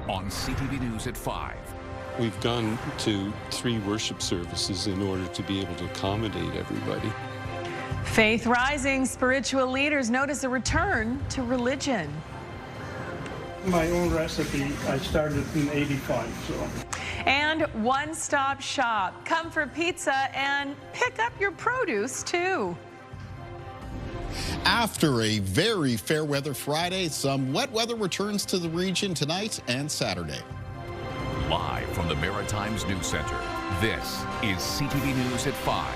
on CTV News at 5. We've gone to 3 worship services in order to be able to accommodate everybody. Faith rising, spiritual leaders notice a return to religion. My own recipe, I started in '85, And one-stop shop. Come for pizza and pick up your produce, too. After a very fair weather Friday, some wet weather returns to the region tonight and Saturday. Live from the Maritimes News Center, this is CTV News at 5.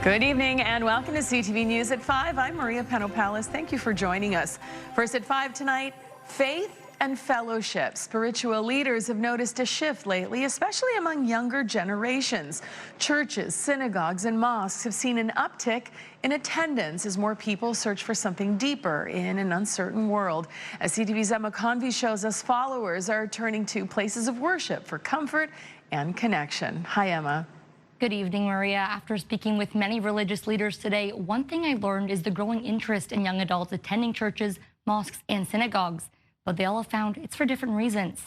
Good evening and welcome to CTV News at 5. I'm Maria Penopalis. Thank you for joining us. First at 5 tonight, faith and fellowship. Spiritual leaders have noticed a shift lately, especially among younger generations. Churches, synagogues, and mosques have seen an uptick in attendance as more people search for something deeper in an uncertain world. As CTV's Emma Convey shows us, followers are turning to places of worship for comfort and connection. Hi, Emma. Good evening, Maria. After speaking with many religious leaders today, one thing I learned is the growing interest in young adults attending churches, mosques, and synagogues. But they all have found it's for different reasons.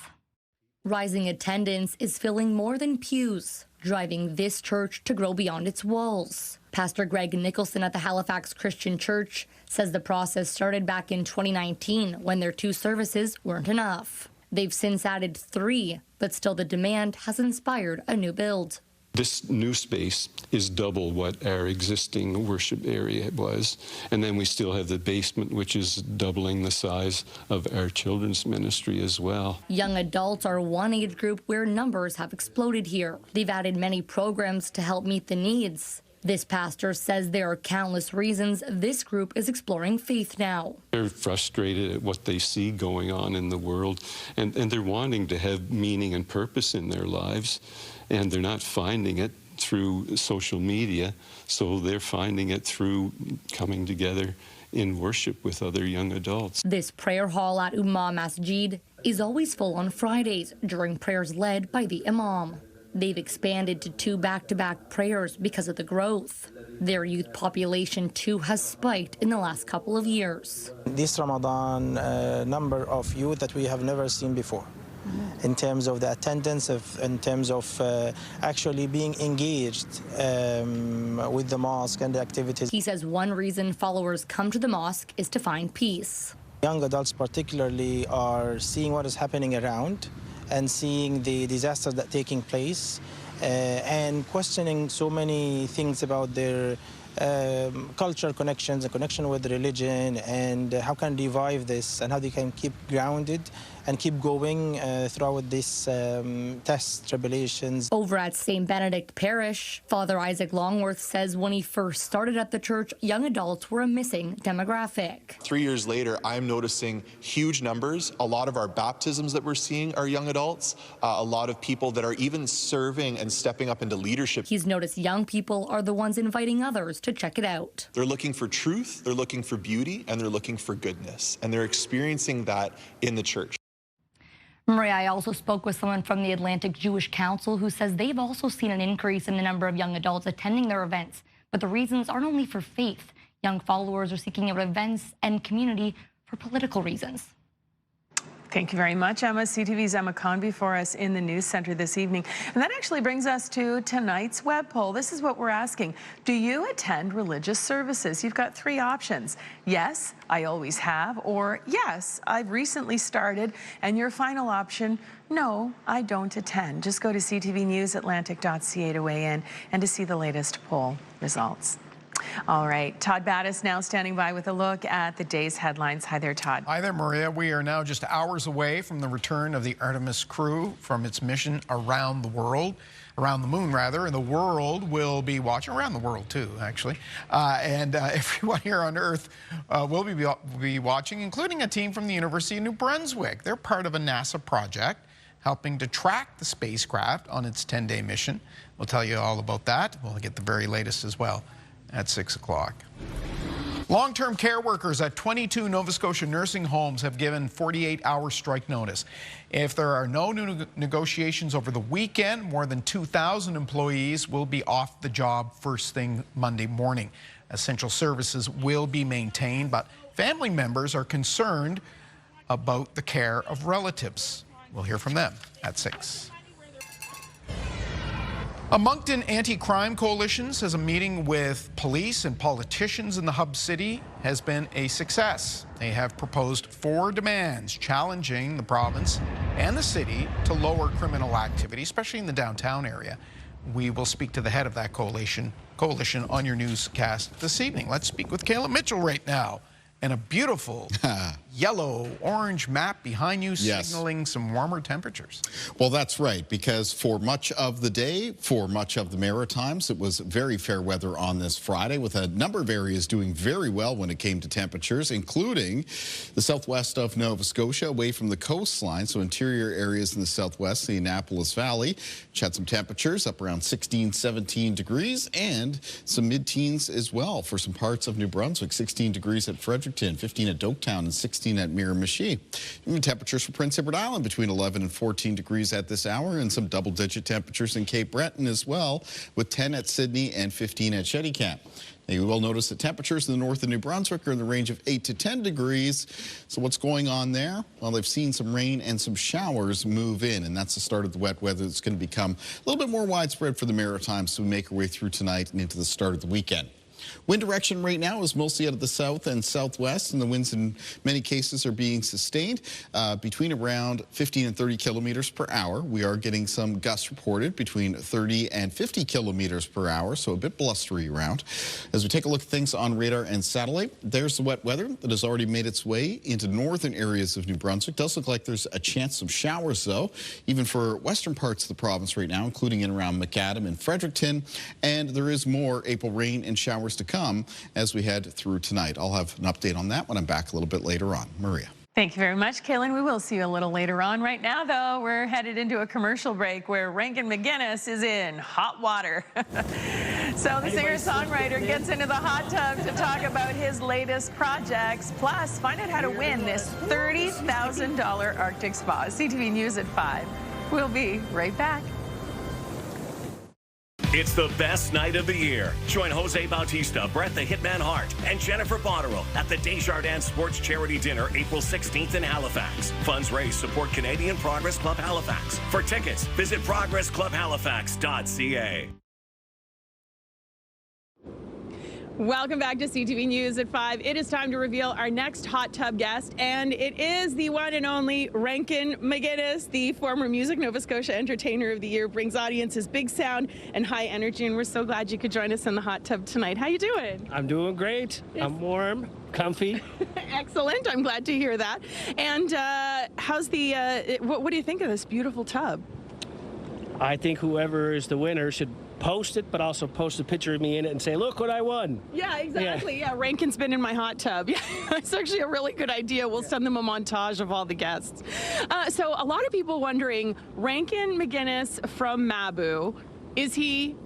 Rising attendance is filling more than pews, driving this church to grow beyond its walls. Pastor Greg Nicholson at the Halifax Christian Church says the process started back in 2019 when their 2 services weren't enough. They've since added 3, but still the demand has inspired a new build. This new space is double what our existing worship area was. And then we still have the basement, which is doubling the size of our children's ministry as well. Young adults are one age group where numbers have exploded here. They've added many programs to help meet the needs. This pastor says there are countless reasons this group is exploring faith now. They're frustrated at what they see going on in the world, and they're wanting to have meaning and purpose in their lives. And they're not finding it through social media, so they're finding it through coming together in worship with other young adults. This prayer hall at Ummah Masjid is always full on Fridays during prayers led by the imam. They've expanded to 2 back-to-back prayers because of the growth. Their youth population, too, has spiked in the last couple of years. This Ramadan, number of youth that we have never seen before. In terms of the attendance, in terms of actually being engaged with the mosque and the activities. He says one reason followers come to the mosque is to find peace. Young adults particularly are seeing what is happening around and seeing the disasters that are taking place and questioning so many things about their cultural connections, a connection with religion, and how can revive this and how they can keep grounded and keep going throughout these tests, tribulations. Over at St. Benedict Parish, Father Isaac Longworth says when he first started at the church, young adults were a missing demographic. 3 years later, I'm noticing huge numbers. A lot of our baptisms that we're seeing are young adults, a lot of people that are even serving and stepping up into leadership. He's noticed young people are the ones inviting others to check it out. They're looking for truth, they're looking for beauty, and they're looking for goodness. And they're experiencing that in the church. Maria, I also spoke with someone from the Atlantic Jewish Council who says they've also seen an increase in the number of young adults attending their events. But the reasons aren't only for faith. Young followers are seeking out events and community for political reasons. Thank you very much, Emma. CTV's Emma Convey for us in the news center this evening. And that actually brings us to tonight's web poll. This is what we're asking. Do you attend religious services? You've got 3 options. Yes, I always have, or yes, I've recently started. And your final option, no, I don't attend. Just go to ctvnewsatlantic.ca to weigh in and to see the latest poll results. All right, Todd Battis now standing by with a look at the day's headlines. Hi there, Todd. Hi there, Maria. We are now just hours away from the return of the Artemis crew from its mission around the world, around the moon rather, and the world will be watching, around the world too, actually, and everyone here on Earth will be watching, including a team from the University of New Brunswick. They're part of a NASA project helping to track the spacecraft on its 10-day mission. We'll tell you all about that. We'll get the very latest as well at 6 o'clock. Long-term care workers at 22 Nova Scotia nursing homes have given 48-hour strike notice. If there are no new negotiations over the weekend, more than 2,000 employees will be off the job first thing Monday morning. Essential services will be maintained, but family members are concerned about the care of relatives. We'll hear from them at 6. A Moncton anti-crime coalition says a meeting with police and politicians in the hub city has been a success. They have proposed 4 demands challenging the province and the city to lower criminal activity, especially in the downtown area. We will speak to the head of that coalition on your newscast this evening. Let's speak with Kayla Mitchell right now. And a beautiful yellow-orange map behind you signaling some warmer temperatures. Well, that's right, because for much of the day, for much of the Maritimes, it was very fair weather on this Friday, with a number of areas doing very well when it came to temperatures, including the southwest of Nova Scotia, away from the coastline, so interior areas in the southwest, the Annapolis Valley, which had some temperatures up around 16, 17 degrees, and some mid-teens as well for some parts of New Brunswick, 16 degrees at Fredericton, 15 at Doketown, and 16 at Miramichi. Even temperatures for Prince Edward Island between 11 and 14 degrees at this hour, and some double-digit temperatures in Cape Breton as well, with 10 at Sydney and 15 at Shettycamp. Now, you will notice that temperatures in the north of New Brunswick are in the range of 8 to 10 degrees. So what's going on there? Well, they've seen some rain and some showers move in, and that's the start of the wet weather that's going to become a little bit more widespread for the Maritimes as we make our way through tonight and into the start of the weekend. Wind direction right now is mostly out of the south and southwest, and the winds in many cases are being sustained between around 15 and 30 kilometers per hour. We are getting some gusts reported between 30 and 50 kilometers per hour, so a bit blustery around. As we take a look at things on radar and satellite, there's the wet weather that has already made its way into northern areas of New Brunswick. Does look like there's a chance of showers, though, even for western parts of the province right now, including in around McAdam and Fredericton, and there is more April rain and showers to come as we head through tonight. I'll have an update on that when I'm back a little bit later on. Maria. Thank you very much, Kaylin. We will see you a little later on. Right now, though, we're headed into a commercial break where Rankin MacInnis is in hot water. So the singer-songwriter gets into the hot tub to talk about his latest projects, plus find out how to win this $30,000 Arctic spa. CTV News at 5. We'll be right back. It's the best night of the year. Join Jose Bautista, Brett the Hitman Hart, and Jennifer Botterill at the Desjardins Sports Charity Dinner April 16th in Halifax. Funds raised support Canadian Progress Club Halifax. For tickets, visit progressclubhalifax.ca. Welcome back to CTV News at 5. It is time to reveal our next hot tub guest, and it is the one and only Rankin MacInnis, the former Music Nova Scotia Entertainer of the Year, brings audiences big sound and high energy, and we're so glad you could join us in the hot tub tonight. How you doing? I'm doing great. I'm warm, comfy. Excellent. I'm glad to hear that. And how's the, what do you think of this beautiful tub? I think whoever is the winner should post it, but also post a picture of me in it and say, look what I won. Yeah, exactly. Yeah, Rankin's been in my hot tub. Yeah, it's actually a really good idea. We'll send them a montage of all the guests. So a lot of people wondering, Rankin MacInnis from Mabou, is he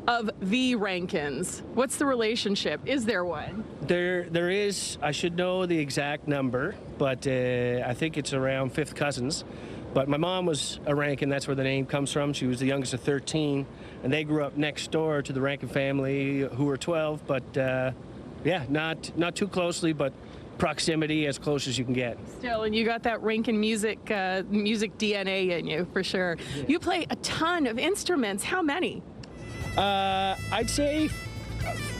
of the Rankins? What's the relationship? Is there one? There is. I should know the exact number, but I think it's around fifth cousins. But my mom was a Rankin, that's where the name comes from. She was the youngest of 13, and they grew up next door to the Rankin family, who were 12. But yeah, not too closely, but proximity as close as you can get. Still, and you got that Rankin music DNA in you, for sure. Yeah. You play a ton of instruments. How many? I'd say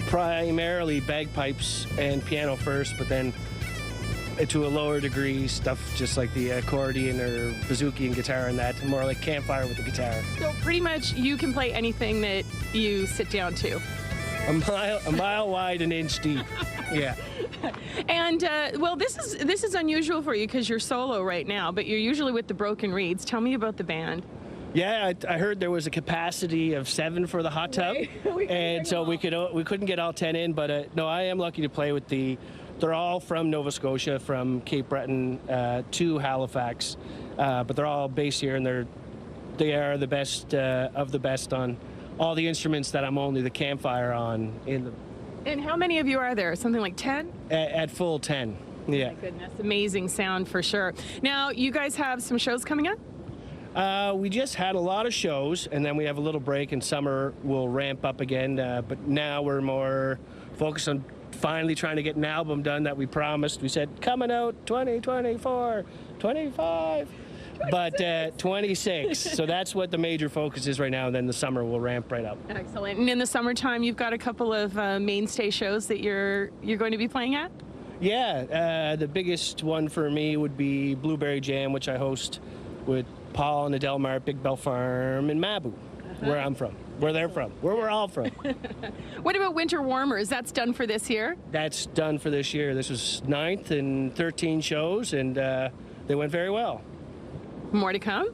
primarily bagpipes and piano first, but then to a lower degree, stuff just like the accordion or bouzouki and guitar and that, more like campfire with the guitar. So pretty much you can play anything that you sit down to. A mile wide, an inch deep. Yeah. And well, this is unusual for you because you're solo right now, but you're usually with the Broken Reeds. Tell me about the band. Yeah, I heard there was a capacity of 7 for the hot tub, and so we couldn't get all 10 in. But no, I am lucky to play with the. They're all from Nova Scotia, from Cape Breton to Halifax, but they're all based here, and they are the best of the best on all the instruments that I'm only the campfire on. And how many of you are there? Something like 10? At full 10. Yeah. Oh my goodness, amazing sound for sure. Now, you guys have some shows coming up? We just had a lot of shows, and then we have a little break, and summer will ramp up again. But now we're more focused on finally trying to get an album done that we promised. We said, coming out 2024, 25, but 26. So that's what the major focus is right now, and then the summer will ramp right up. Excellent. And in the summertime, you've got a couple of mainstay shows that you're going to be playing at? Yeah, the biggest one for me would be Blueberry Jam, which I host with Paul and the Delmar at Big Bell Farm in Mabu, where I'm from, where they're from, where we're all from. What about Winter Warmers? That's done for this year? That's done for this year. This was 9th and 13 shows, and they went very well. More to come?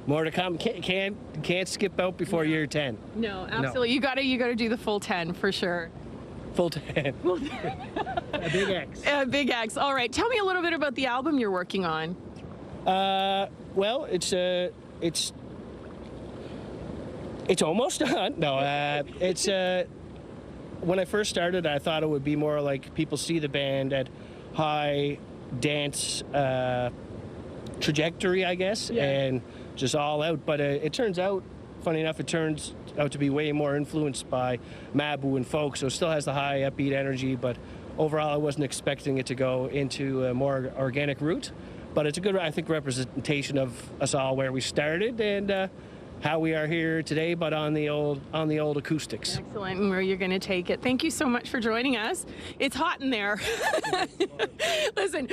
More to come. Can't skip out before year 10. No, absolutely. No. You gotta do the full 10 for sure. Full 10. A big X. A big X. All right. Tell me a little bit about the album you're working on. Well, it's almost done. No, it's when I first started, I thought it would be more like people see the band at high dance trajectory, I guess, and just all out. But it turns out, funny enough, it turns out to be way more influenced by Mabu and folk, so it still has the high upbeat energy, but overall I wasn't expecting it to go into a more organic route. But it's a good, I think, representation of us all where we started and how we are here today, but on the old acoustics. Excellent, and where you're going to take it. Thank you so much for joining us. It's hot in there. Listen,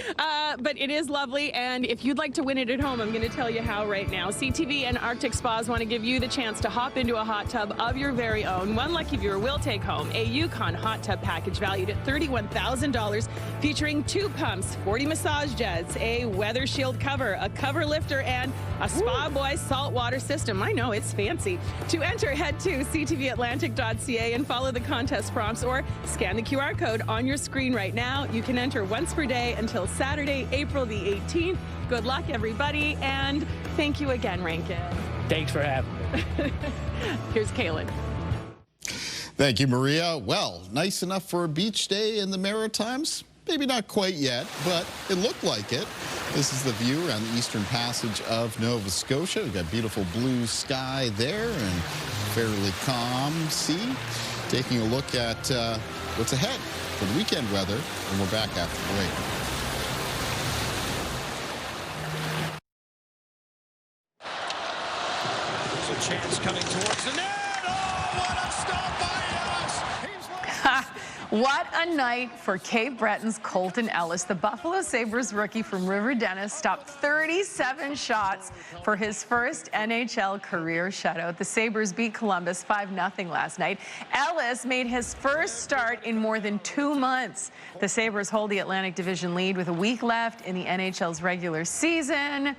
but it is lovely, and if you'd like to win it at home, I'm going to tell you how right now. CTV and Arctic Spas want to give you the chance to hop into a hot tub of your very own. One lucky viewer will take home a Yukon hot tub package valued at $31,000, featuring 2 pumps, 40 massage jets, a weather shield cover, a cover lifter, and a Spa Boy saltwater system. I know, it's fancy. To enter, head to ctvatlantic.ca and follow the contest prompts or scan the QR code on your screen right now. You can enter once per day until Saturday, April the 18th. Good luck, everybody, and thank you again, Rankin. Thanks for having me. Here's Kaylin. Thank you, Maria. Well, nice enough for a beach day in the Maritimes? Maybe not quite yet, but it looked like it. This is the view around the eastern passage of Nova Scotia. We've got beautiful blue sky there and fairly calm sea. Taking a look at what's ahead for the weekend weather, and we're back after the break. There's a chance coming towards the net. Oh, what a stop by Ellis! What a night for Cape Breton's Colton Ellis. The Buffalo Sabres rookie from River Dennis stopped 37 shots for his first NHL career shutout. The Sabres beat Columbus 5-0 last night. Ellis made his first start in more than 2 months. The Sabres hold the Atlantic Division lead with a week left in the NHL's regular season.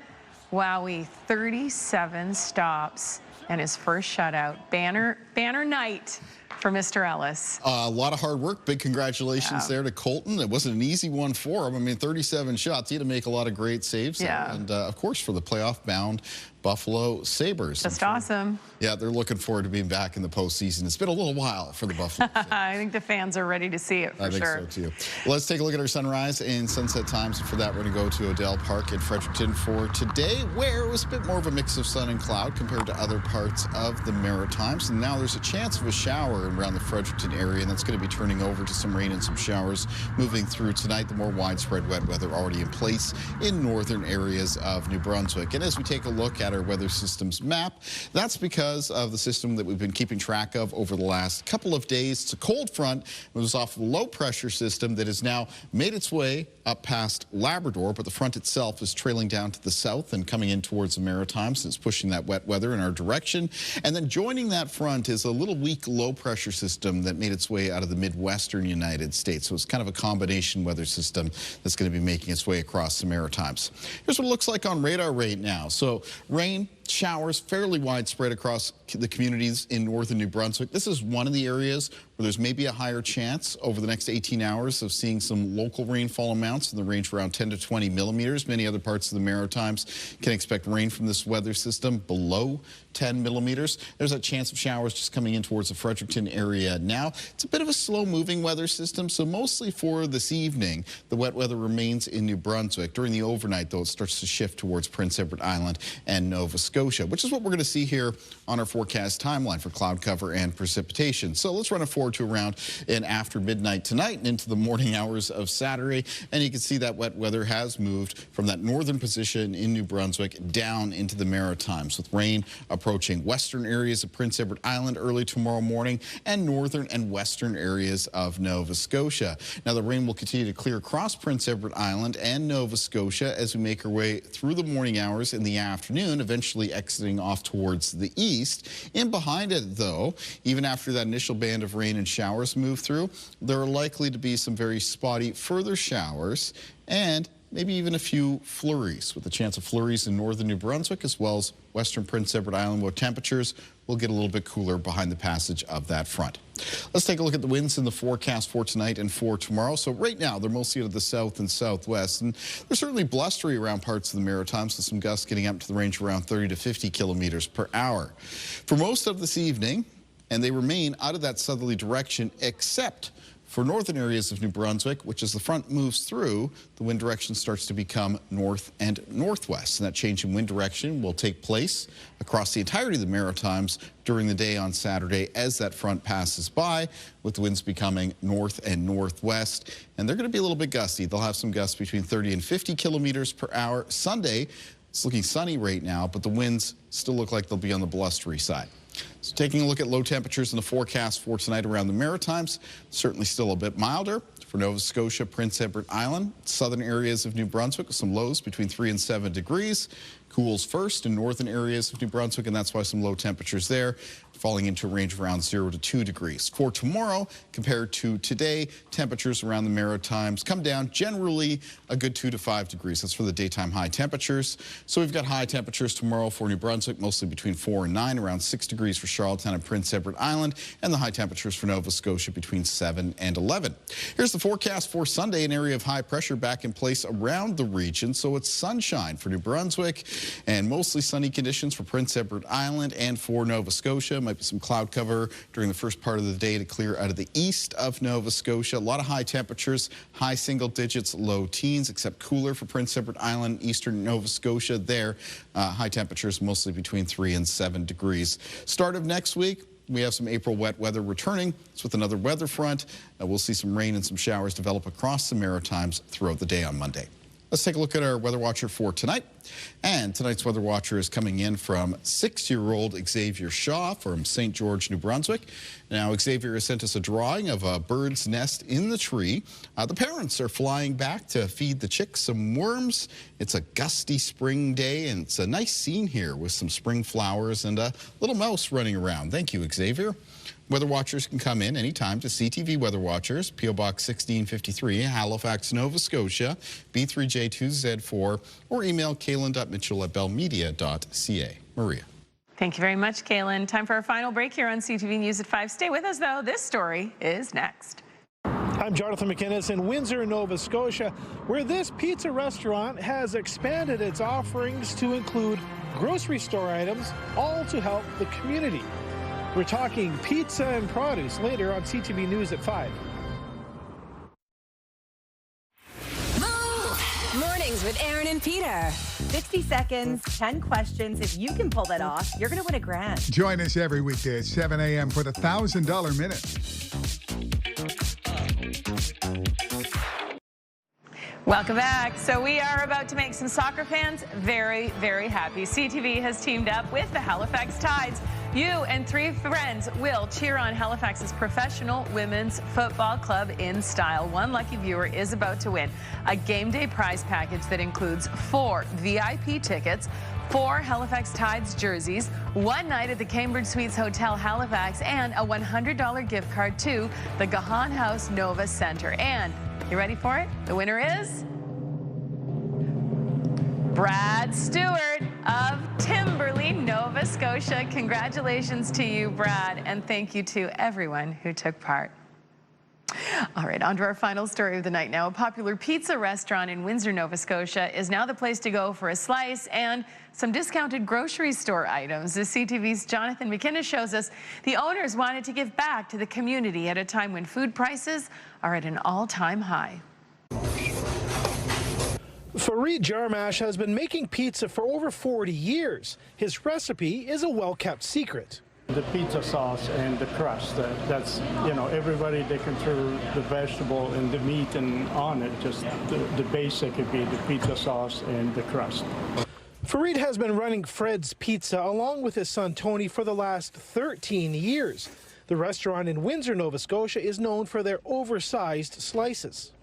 Wowie, 37 stops and his first shutout. Banner night for Mr. Ellis. A lot of hard work. Big congratulations there to Colton. It wasn't an easy one for him. I mean, 37 shots. He had to make a lot of great saves. And, of course, for the playoff-bound Buffalo Sabres. Just awesome. Yeah, they're looking forward to being back in the postseason. It's been a little while for the Buffalo Sabres. I think the fans are ready to see it, for sure. I think so, too. Well, let's take a look at our sunrise and sunset times. And for that, we're going to go to Odell Park in Fredericton for today, where it was a bit more of a mix of sun and cloud compared to other parts of the Maritimes. And now there's a chance of a shower around the Fredericton area, and that's going to be turning over to some rain and some showers moving through tonight. The more widespread wet weather already in place in northern areas of New Brunswick. And as we take a look at our weather systems map, that's because of the system that we've been keeping track of over the last couple of days. It's a cold front. It was off a low pressure system that has now made its way up past Labrador, but the front itself is trailing down to the south and coming in towards the Maritimes. It's pushing that wet weather in our direction. And then joining that front is a little weak low pressure system that made its way out of the Midwestern United States. So it's kind of a combination weather system that's going to be making its way across the Maritimes. Here's what it looks like on radar right now. So rain, showers fairly widespread across the communities in northern New Brunswick. This is one of the areas where there's maybe a higher chance over the next 18 hours of seeing some local rainfall amounts in the range of around 10 to 20 millimeters. Many other parts of the Maritimes can expect rain from this weather system below 10 millimeters. There's a chance of showers just coming in towards the Fredericton area now. It's a bit of a slow-moving weather system, so mostly for this evening, the wet weather remains in New Brunswick. During the overnight, though, it starts to shift towards Prince Edward Island and Nova Scotia. Scotia, which is what we're going to see here on our forecast timeline for cloud cover and precipitation. So let's run it forward to around and after midnight tonight and into the morning hours of Saturday. And you can see that wet weather has moved from that northern position in New Brunswick down into the Maritimes, with rain approaching western areas of Prince Edward Island early tomorrow morning and northern and western areas of Nova Scotia. Now, the rain will continue to clear across Prince Edward Island and Nova Scotia as we make our way through the morning hours in the afternoon, eventually exiting off towards the east. In behind it, though, even after that initial band of rain and showers move through, there are likely to be some very spotty further showers and maybe even a few flurries, with a chance of flurries in northern New Brunswick as well as western Prince Edward Island, where temperatures will get a little bit cooler behind the passage of that front. Let's take a look at the winds in the forecast for tonight and for tomorrow. So right now, they're mostly to the south and southwest, and they're certainly blustery around parts of the Maritimes, with some gusts getting up to the range around 30 to 50 kilometers per hour. For most of this evening, and they remain out of that southerly direction, except for northern areas of New Brunswick, which as the front moves through, the wind direction starts to become north and northwest. And that change in wind direction will take place across the entirety of the Maritimes during the day on Saturday as that front passes by, with the winds becoming north and northwest. And they're going to be a little bit gusty. They'll have some gusts between 30 and 50 kilometers per hour. Sunday, it's looking sunny right now, but the winds still look like they'll be on the blustery side. So taking a look at low temperatures in the forecast for tonight around the Maritimes, certainly still a bit milder for Nova Scotia, Prince Edward Island, southern areas of New Brunswick with some lows between 3 and 7 degrees. Cools first in northern areas of New Brunswick, and that's why some low temperatures there, falling into a range of around 0 to 2 degrees. For tomorrow, compared to today, temperatures around the Maritimes come down generally a good 2 to 5 degrees. That's for the daytime high temperatures. So we've got high temperatures tomorrow for New Brunswick, mostly between 4 and 9, around 6 degrees for Charlottetown and Prince Edward Island, and the high temperatures for Nova Scotia between 7 and 11. Here's the forecast for Sunday. An area of high pressure back in place around the region, so it's sunshine for New Brunswick and mostly sunny conditions for Prince Edward Island and for Nova Scotia. Might be some cloud cover during the first part of the day to clear out of the east of Nova Scotia. A lot of high temperatures, high single digits, low teens, except cooler for Prince Edward Island, eastern Nova Scotia. There, high temperatures mostly between 3 and 7 degrees. Start of next week, we have some April wet weather returning. It's with another weather front. We'll see some rain and some showers develop across the Maritimes throughout the day on Monday. Let's take a look at our weather watcher for tonight. And tonight's weather watcher is coming in from 6-year-old Xavier Shaw from St. George, New Brunswick. Now, Xavier has sent us a drawing of a bird's nest in the tree. The parents are flying back to feed the chicks some worms. It's a gusty spring day, and it's a nice scene here with some spring flowers and a little mouse running around. Thank you, Xavier. Weather watchers can come in anytime to CTV Weather Watchers, P.O. Box 1653, Halifax, Nova Scotia, B3J2Z4, or email kaylin.mitchell@bellmedia.ca. Maria. Thank you very much, Kaylin. Time for our final break here on CTV News at 5. Stay with us, though. This story is next. I'm Rankin MacInnis in Windsor, Nova Scotia, where this pizza restaurant has expanded its offerings to include grocery store items, all to help the community. We're talking pizza and produce later on CTV News at 5. Move! Mornings with Aaron and Peter. 60 seconds, 10 questions. If you can pull that off, you're going to win $1,000. Join us every weekday at 7 a.m. for the $1,000 Minute. Welcome back. So we are about to make some soccer fans very, very happy. CTV has teamed up with the Halifax Tides. You and 3 friends will cheer on Halifax's professional women's football club in style. One lucky viewer is about to win a game day prize package that includes 4 VIP tickets, 4 Halifax Tides jerseys, 1 night at the Cambridge Suites Hotel Halifax, and a $100 gift card to the Gahan House Nova Center. And you ready for it? The winner is Brad Stewart of Timberley, Nova Scotia. Congratulations to you, Brad, and thank you to everyone who took part. All right, on to our final story of the night now. A popular pizza restaurant in Windsor, Nova Scotia is now the place to go for a slice and some discounted grocery store items. The CTV's Rankin MacInnis shows us the owners wanted to give back to the community at a time when food prices are at an all-time high. Fareed Jarmash has been making pizza for over 40 years. His recipe is a well-kept secret. The pizza sauce and the crust, that's, everybody, they can throw the vegetable and the meat and on it. Just the basic would be the pizza sauce and the crust. Fareed has been running Fred's Pizza along with his son Tony for the last 13 years. The restaurant in Windsor, Nova Scotia is known for their oversized slices.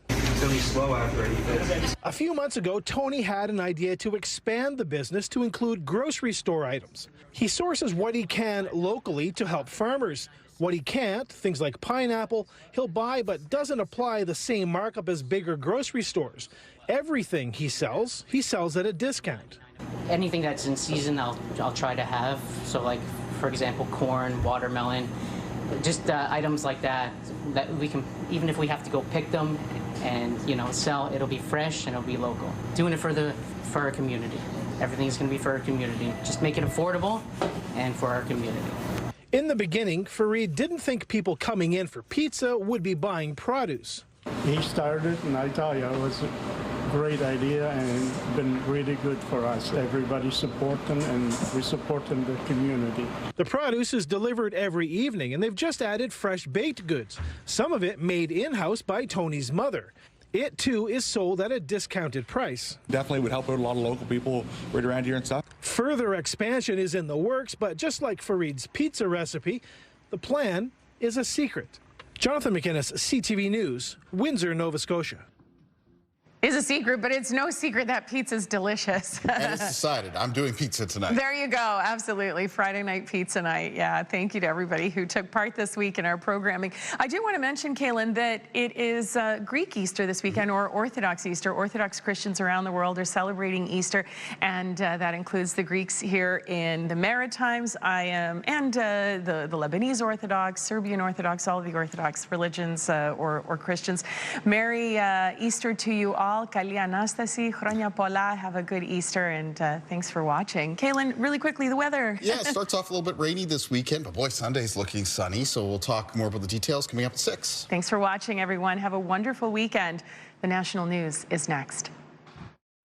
Really slow after I eat this. A few months ago, Tony had an idea to expand the business to include grocery store items. He sources what he can locally to help farmers. What he can't, things like pineapple, he'll buy but doesn't apply the same markup as bigger grocery stores. Everything he sells at a discount. Anything that's in season, I'll try to have. So like, for example, corn, watermelon, just items like that we can, even if we have to go pick them and sell, it'll be fresh and it'll be local. Doing it for our community. Everything's going to be for our community. Just make it affordable and for our community. In the beginning, Fareed didn't think people coming in for pizza would be buying produce. He started, and I tell you, it was a great idea and been really good for us. Everybody support them, and we support them, the community. The produce is delivered every evening, and they've just added fresh baked goods, some of it made in-house by Tony's mother. It, too, is sold at a discounted price. Definitely would help out a lot of local people right around here and stuff. Further expansion is in the works, but just like Fareed's pizza recipe, the plan is a secret. Jonathan MacInnis, CTV News, Windsor, Nova Scotia. Is a secret, but it's no secret that pizza's delicious. And it's decided. I'm doing pizza tonight. There you go. Absolutely. Friday night pizza night. Yeah. Thank you to everybody who took part this week in our programming. I do want to mention, Kaylin, that it is Greek Easter this weekend, or Orthodox Easter. Orthodox Christians around the world are celebrating Easter, and that includes the Greeks here in the Maritimes. and the Lebanese Orthodox, Serbian Orthodox, all of the Orthodox religions or Christians. Merry Easter to you all. Kali Anastasi, Chronia Pola. Have a good Easter, and thanks for watching. Kaylin, really quickly, the weather. Yeah, it starts off a little bit rainy this weekend, but boy, Sunday's looking sunny, so we'll talk more about the details coming up at 6. Thanks for watching, everyone. Have a wonderful weekend. The national news is next.